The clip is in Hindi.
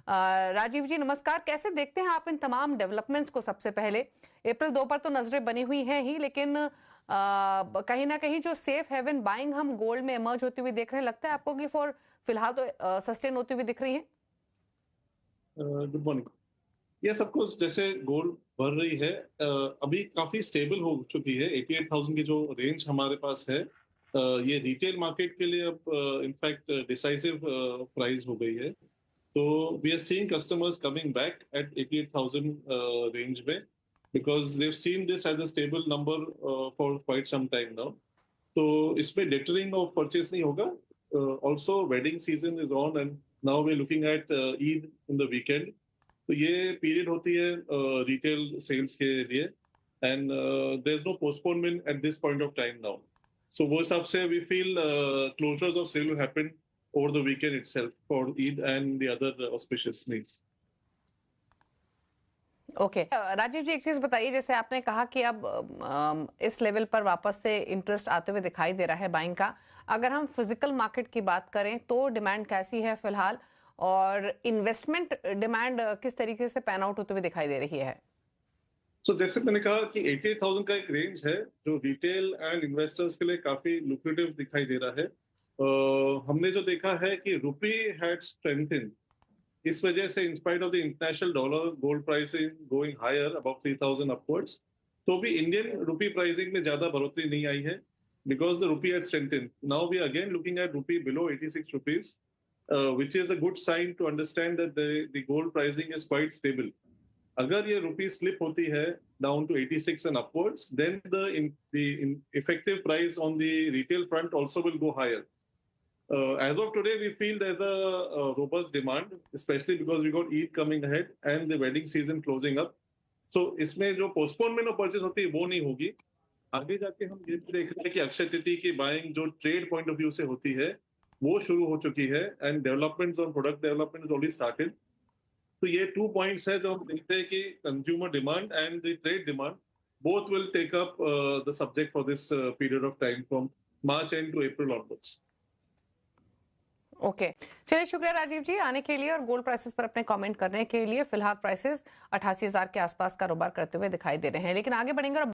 राजीव जी नमस्कार, कैसे देखते हैं आप इन तमाम डेवलपमेंट्स को? सबसे पहले अप्रैल 2 पर तो नजरें बनी हुई हैं ही, लेकिन कहीं ना कहीं जो सेफ हेवन बाइंग हम गोल्ड में इमर्ज होती हुई देख रहे हैं, लगता है आपको कि फॉर फिलहाल तो सस्टेन होती हुई दिख रही है? Good morning. ये सब कुछ जैसे गोल्ड बढ़ रही है, अभी काफी स्टेबल हो चुकी है। 88,000 की जो रेंज हमारे पास है, ये रिटेल मार्केट के लिए अब इनफैक्ट डिसाइसिव प्राइस हो गई है। तो we are seeing customers coming back at 88,000 range में, because they have seen this as a stable number for quite some time now. तो इसमें डिटरिंग ऑफ परचेस नहीं होगा। Also wedding season is on and now we are looking at Eid in the weekend. तो ये पीरियड होती है रिटेल सेल्स के लिए, and there is no postponement at this point of time now. सो वो हिसाब से we feel closures of sale will happen over the weekend itself for Eid and the other auspicious needs. Okay Rajiv ji, एक चीज बताइए, जैसे आपने कहा कि अब इस लेवल पर वापस से इंटरेस्ट आते हुए दिखाई दे रहा है बाइंग का। अगर हम फिजिकल मार्केट की बात करें तो डिमांड कैसी है फिलहाल, और इन्वेस्टमेंट डिमांड किस तरीके से पैन आउट होते हुए दिखाई दे रही है? So, जैसे मैंने कहा कि 88,000 का एक रेंज है जो रिटेल एंड इन्वेस्टर्स के लिए काफी लुक्रेटिव दिखाई दे रहा है। हमने जो देखा है कि रुपी हैड स्ट्रेंथन, इस वजह से in spite of the international dollar gold pricing going higher about 3,000 upwards, तो भी इंडियन रुपी प्राइसिंग में ज्यादा बढ़ोतरी नहीं आई है, because the rupee had strengthen. Now we are again looking at rupee below 86 rupees, which is a good sign to understand that the gold pricing is quite stable. अगर ये रुपी स्लिप होती है down to 86 and upwards, then the effective price on the retail front also will go higher. As of today, we feel there's a robust demand, especially because we got Eid coming ahead and the wedding season closing up. So इसमें जो पोस्टपोनमेंट ऑफ परचेज होती है वो नहीं होगी। आगे जाके हम ये भी देख रहे हैं कि अक्षय तृतीया की बाइंग जो ट्रेड पॉइंट ऑफ व्यू से होती है वो शुरू हो चुकी है, and developments on product development is already started. तो ये 2 पॉइंट्स है जो हम देखते हैं कि consumer demand and the trade demand both will take up the subject for this period of time from March end to April onwards. Okay, चलिए शुक्रिया राजीव जी आने के लिए और गोल्ड प्राइसेस पर अपने कमेंट करने के लिए। फिलहाल प्राइसेस 88,000 के आसपास कारोबार करते हुए दिखाई दे रहे हैं, लेकिन आगे बढ़ेंगे और